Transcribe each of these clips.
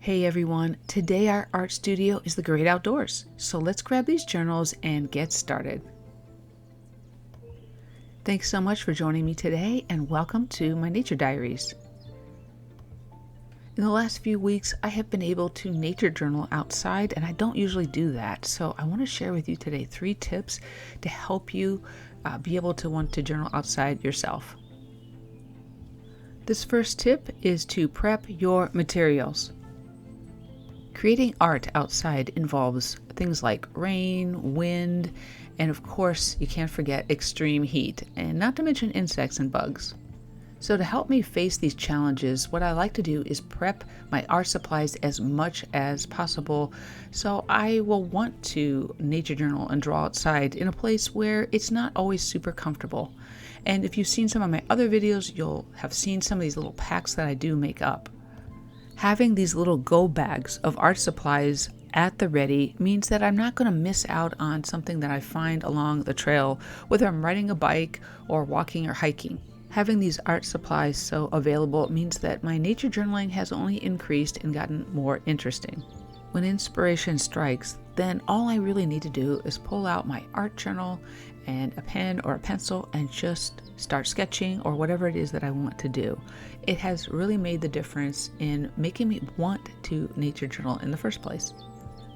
Hey everyone, today our art studio is the great outdoors, so let's grab these journals and get started. Thanks so much for joining me today and welcome to my nature diaries. In the last few weeks, I have been able to nature journal outside, and I don't usually do that, so I want to share with you today 3 tips to help you be able to want to journal outside yourself. This first tip is to prep your materials. Creating art outside involves things like rain, wind, and of course, you can't forget extreme heat, and not to mention insects and bugs. So to help me face these challenges, what I like to do is prep my art supplies as much as possible, so I will want to nature journal and draw outside in a place where it's not always super comfortable. And if you've seen some of my other videos, you'll have seen some of these little packs that I do make up. Having these little go bags of art supplies at the ready means that I'm not going to miss out on something that I find along the trail, whether I'm riding a bike or walking or hiking. Having these art supplies so available means that my nature journaling has only increased and gotten more interesting. When inspiration strikes, then all I really need to do is pull out my art journal and a pen or a pencil and just start sketching or whatever it is that I want to do. It has really made the difference in making me want to nature journal in the first place.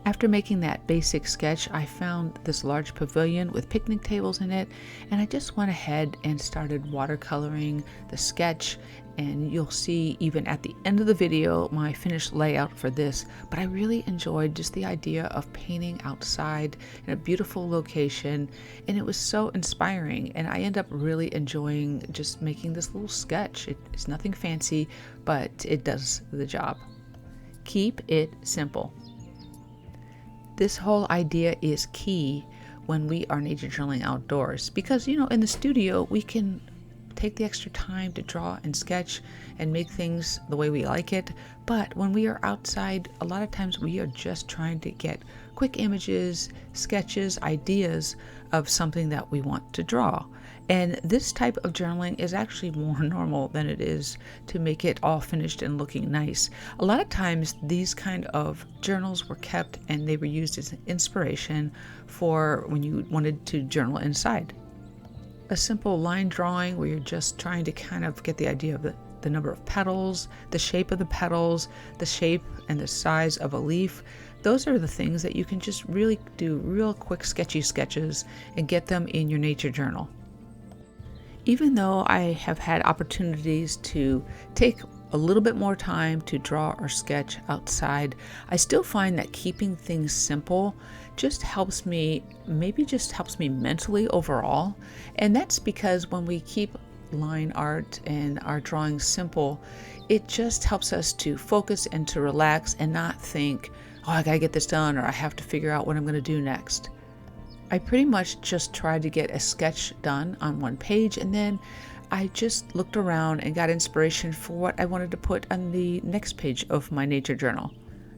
After making that basic sketch, I found this large pavilion with picnic tables in it, and I just went ahead and started watercoloring the sketch, and you'll see even at the end of the video my finished layout for this, but I really enjoyed just the idea of painting outside in a beautiful location, and it was so inspiring, and I end up really enjoying just making this little sketch. It's nothing fancy, but it does the job. Keep it simple. This whole idea is key when we are nature journaling outdoors because, in the studio, we can take the extra time to draw and sketch and make things the way we like it. But when we are outside, a lot of times we are just trying to get quick images, sketches, ideas of something that we want to draw. And this type of journaling is actually more normal than it is to make it all finished and looking nice. A lot of times these kind of journals were kept and they were used as inspiration for when you wanted to journal inside. A simple line drawing where you're just trying to kind of get the idea of the number of petals, the shape of the petals, the shape and the size of a leaf. Those are the things that you can just really do real quick sketchy sketches and get them in your nature journal. Even though I have had opportunities to take a little bit more time to draw or sketch outside, I still find that keeping things simple just helps me mentally overall. And that's because when we keep line art and our drawings simple, it just helps us to focus and to relax and not think, oh, I gotta get this done or I have to figure out what I'm gonna do next. I pretty much just tried to get a sketch done on one page, and then I just looked around and got inspiration for what I wanted to put on the next page of my nature journal.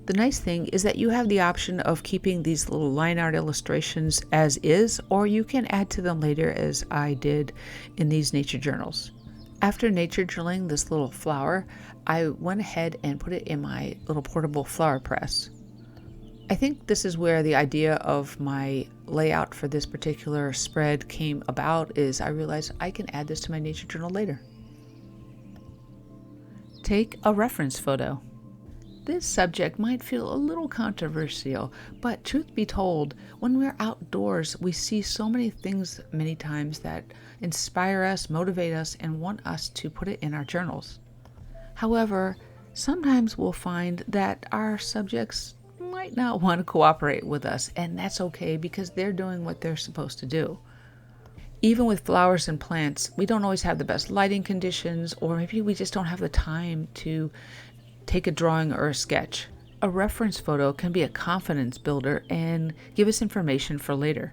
The nice thing is that you have the option of keeping these little line art illustrations as is, or you can add to them later as I did in these nature journals. After nature journaling this little flower, I went ahead and put it in my little portable flower press. I think this is where the idea of my layout for this particular spread came about, is I realized I can add this to my nature journal later. Take a reference photo. This subject might feel a little controversial, but truth be told, when we're outdoors, we see so many things many times that inspire us, motivate us, and want us to put it in our journals. However, sometimes we'll find that our subjects might not want to cooperate with us, and that's okay because they're doing what they're supposed to do. Even with flowers and plants, we don't always have the best lighting conditions, or maybe we just don't have the time to take a drawing or a sketch. A reference photo can be a confidence builder and give us information for later.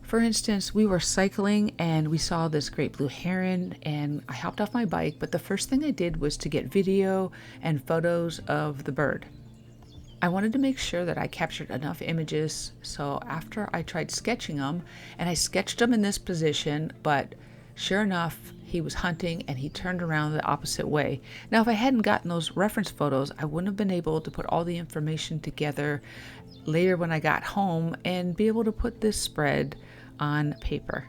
For instance, we were cycling and we saw this great blue heron, and I hopped off my bike, but the first thing I did was to get video and photos of the bird. I wanted to make sure that I captured enough images, so after I tried sketching them, and I sketched them in this position, but Sure enough, he was hunting and he turned around the opposite way. Now, if I hadn't gotten those reference photos, I wouldn't have been able to put all the information together later when I got home and be able to put this spread on paper.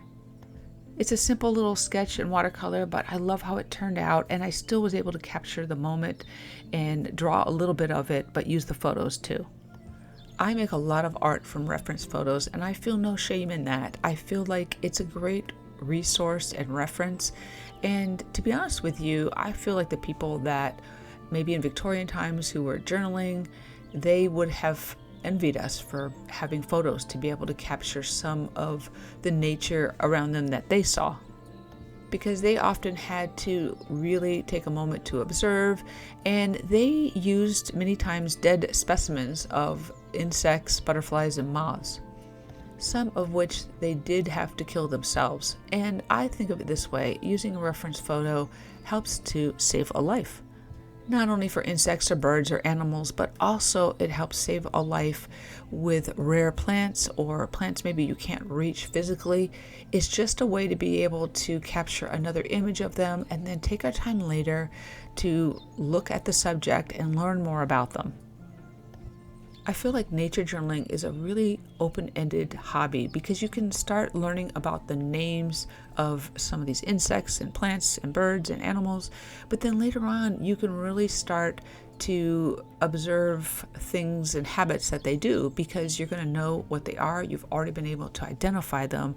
It's a simple little sketch in watercolor, but I love how it turned out, and I still was able to capture the moment and draw a little bit of it, but use the photos too. I make a lot of art from reference photos, and I feel no shame in that. I feel like it's a great resource and reference, and to be honest with you, I feel like the people that maybe in Victorian times who were journaling, they would have envied us for having photos to be able to capture some of the nature around them that they saw, because they often had to really take a moment to observe, and they used many times dead specimens of insects, butterflies, and moths, some of which they did have to kill themselves. And I think of it this way: using a reference photo helps to save a life. Not only for insects or birds or animals, but also it helps save a life with rare plants or plants maybe you can't reach physically. It's just a way to be able to capture another image of them and then take our time later to look at the subject and learn more about them. I feel like nature journaling is a really open-ended hobby because you can start learning about the names of some of these insects and plants and birds and animals, but then later on you can really start to observe things and habits that they do because you're going to know what they are. You've already been able to identify them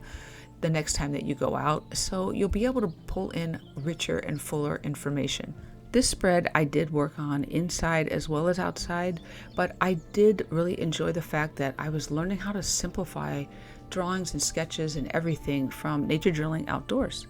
the next time that you go out, so you'll be able to pull in richer and fuller information. This spread I did work on inside as well as outside, but I did really enjoy the fact that I was learning how to simplify drawings and sketches and everything from nature journaling outdoors.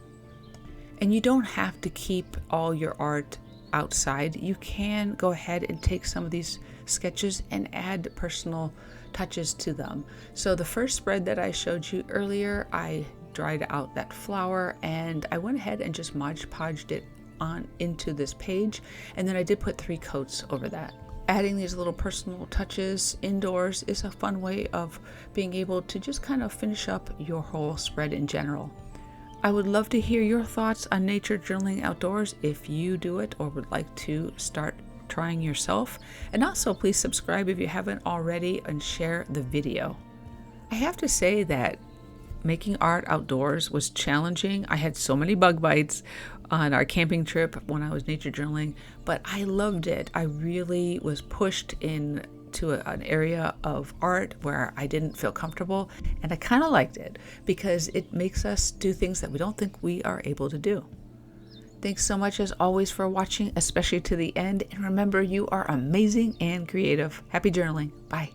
And you don't have to keep all your art outside. You can go ahead and take some of these sketches and add personal touches to them. So the first spread that I showed you earlier, I dried out that flower and I went ahead and just Mod Podged it on into this page, and then I did put 3 coats over that. Adding these little personal touches indoors is a fun way of being able to just kind of finish up your whole spread in general. I would love to hear your thoughts on nature journaling outdoors if you do it or would like to start trying yourself. And also please subscribe if you haven't already and share the video. I have to say that making art outdoors was challenging. I had so many bug bites on our camping trip when I was nature journaling, but I loved it. I really was pushed into an area of art where I didn't feel comfortable, and I kind of liked it because it makes us do things that we don't think we are able to do. Thanks so much as always for watching, especially to the end, and remember, you are amazing and creative. Happy journaling. Bye.